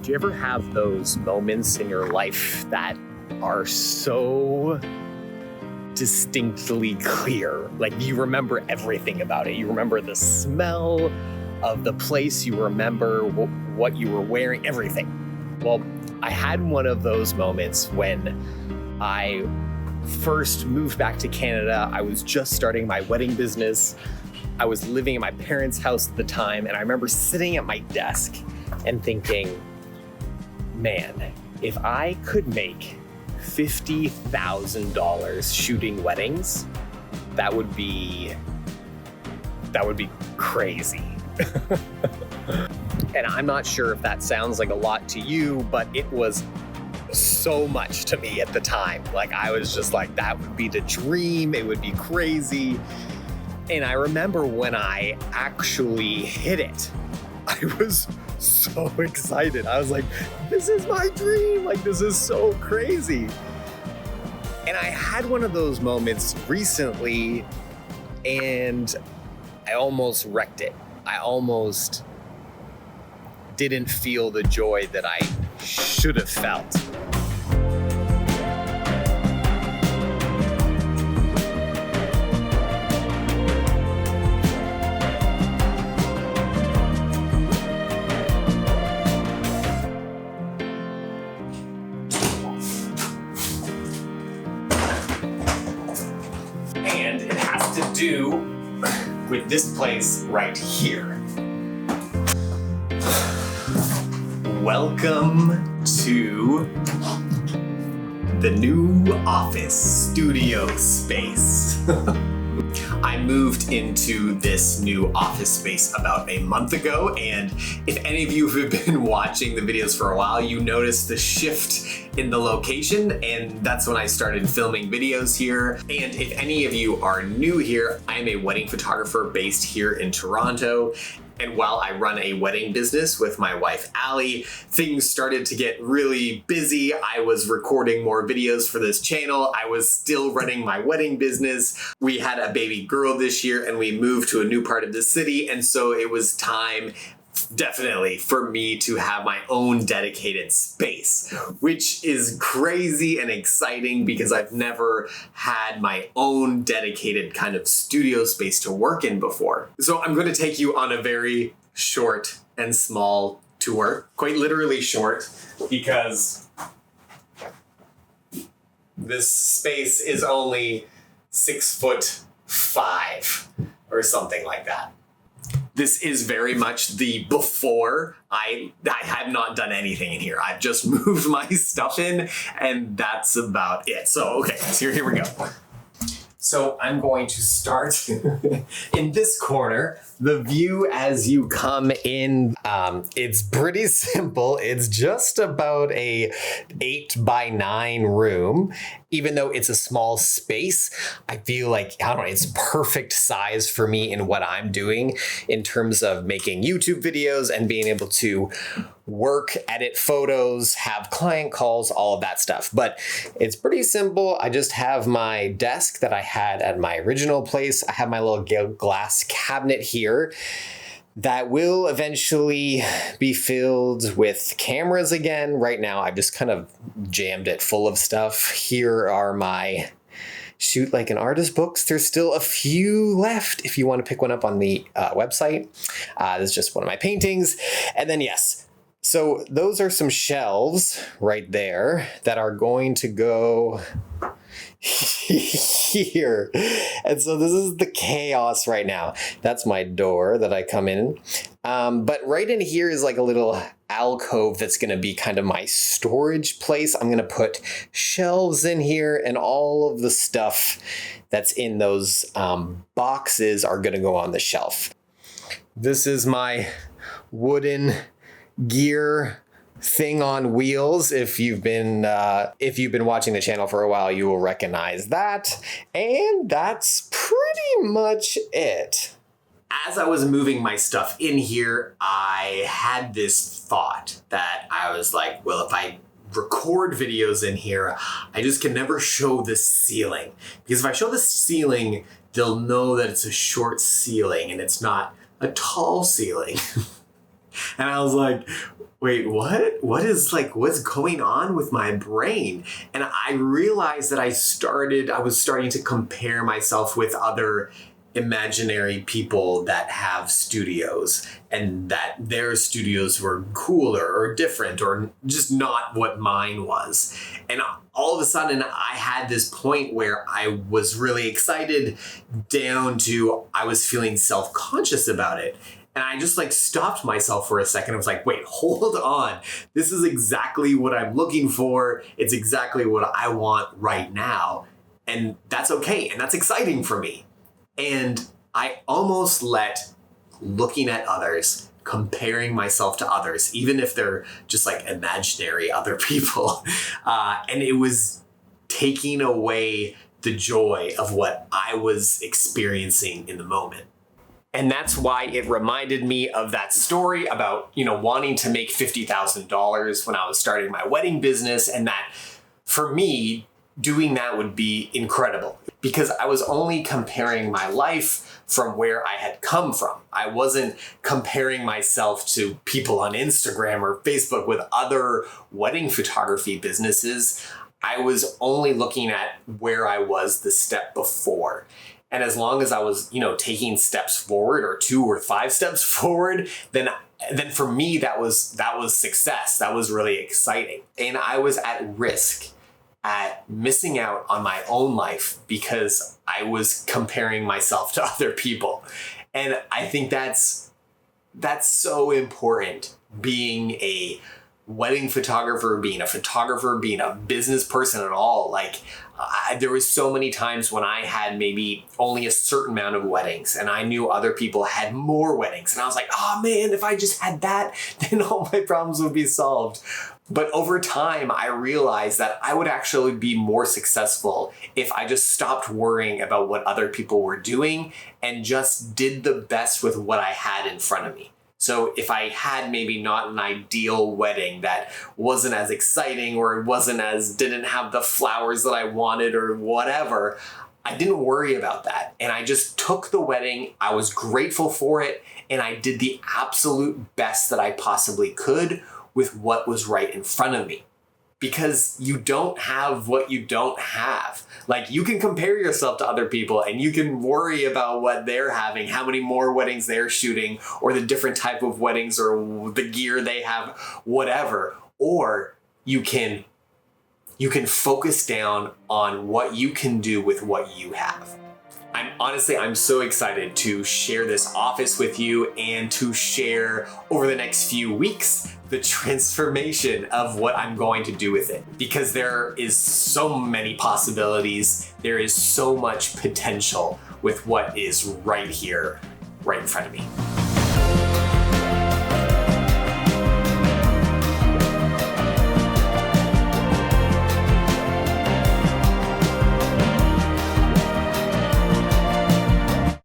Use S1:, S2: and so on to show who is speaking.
S1: Do you ever have those moments in your life that are so distinctly clear? Like you remember everything about it. You remember the smell of the place, you remember what you were wearing, everything. Well, I had one of those moments when I first moved back to Canada. I was just starting my wedding business. I was living in my parents' house at the time, and I remember sitting at my desk and thinking, man, if I could make $50,000 shooting weddings, that would be crazy. And I'm not sure if that sounds like a lot to you, but it was so much to me at the time. Like I was just like, that would be the dream. It would be crazy. And I remember when I actually hit it, I was so excited. I was like, this is my dream. Like, this is so crazy. And I had one of those moments recently and I almost wrecked it. I almost didn't feel the joy that I should have felt. And it has to do with this place right here. Welcome to the new office studio space. I moved into this new office space about a month ago, and if any of you have been watching the videos for a while, you noticed the shift in the location, and that's when I started filming videos here. And if any of you are new here, I'm a wedding photographer based here in Toronto. And while I run a wedding business with my wife, Allie, things started to get really busy. I was recording more videos for this channel. I was still running my wedding business. We had a baby girl this year and we moved to a new part of the city. And so it was time definitely for me to have my own dedicated space, which is crazy and exciting because I've never had my own dedicated kind of studio space to work in before. So I'm going to take you on a very short and small tour, quite literally short, because this space is only 6'5" or something like that. This is very much the before. I have not done anything in here. I've just moved my stuff in and that's about it. So, okay, so here we go. So I'm going to start in this corner. The view as you come in, it's pretty simple. It's just about a 8x9 room. Even though it's a small space, I feel like, I don't know, it's perfect size for me in what I'm doing in terms of making YouTube videos and being able to work, edit photos, have client calls, all of that stuff. But it's pretty simple. I just have my desk that I had at my original place. I have my little glass cabinet here that will eventually be filled with cameras again. Right now, I've just kind of jammed it full of stuff. Here are my Shoot Like an Artist books. There's still a few left if you want to pick one up on the website. This is just one of my paintings. And then, yes, so those are some shelves right there that are going to go here. And so this is the chaos right now. That's my door that I come in. But right in here is like a little alcove that's going to be kind of my storage place. I'm going to put shelves in here and all of the stuff that's in those boxes are going to go on the shelf. This is my wooden gear thing on wheels. If you've been watching the channel for a while, you will recognize that. And that's pretty much it. As I was moving my stuff in here, I had this thought that I was like, well, if I record videos in here, I just can never show the ceiling. Because if I show the ceiling, they'll know that it's a short ceiling and it's not a tall ceiling. And I was like, wait, what? What's going on with my brain? And I realized that I was starting to compare myself with other imaginary people that have studios, and that their studios were cooler or different or just not what mine was. And all of a sudden I had this point where I was really excited down to I was feeling self-conscious about it. And I just stopped myself for a second. I was like, wait, hold on. This is exactly what I'm looking for. It's exactly what I want right now. And that's okay. And that's exciting for me. And I almost let looking at others, comparing myself to others, even if they're just imaginary other people, and it was taking away the joy of what I was experiencing in the moment. And that's why it reminded me of that story about, wanting to make $50,000 when I was starting my wedding business. And that for me, doing that would be incredible because I was only comparing my life from where I had come from. I wasn't comparing myself to people on Instagram or Facebook with other wedding photography businesses. I was only looking at where I was the step before. And as long as I was, taking steps forward or 2 or 5 steps forward, then for me, that was success. That was really exciting. And I was at risk at missing out on my own life because I was comparing myself to other people. And I think that's so important, being a wedding photographer, being a business person at all. There was so many times when I had maybe only a certain amount of weddings and I knew other people had more weddings. And I was like, oh man, if I just had that, then all my problems would be solved. But over time, I realized that I would actually be more successful if I just stopped worrying about what other people were doing and just did the best with what I had in front of me. So if I had maybe not an ideal wedding that wasn't as exciting or didn't have the flowers that I wanted or whatever, I didn't worry about that. And I just took the wedding, I was grateful for it, and I did the absolute best that I possibly could with what was right in front of me. Because you don't have what you don't have. You can compare yourself to other people and you can worry about what they're having, how many more weddings they're shooting, or the different type of weddings or the gear they have, whatever. Or you can focus down on what you can do with what you have. I'm so excited to share this office with you and to share over the next few weeks the transformation of what I'm going to do with it, because there is so many possibilities. There is so much potential with what is right here, right in front of me.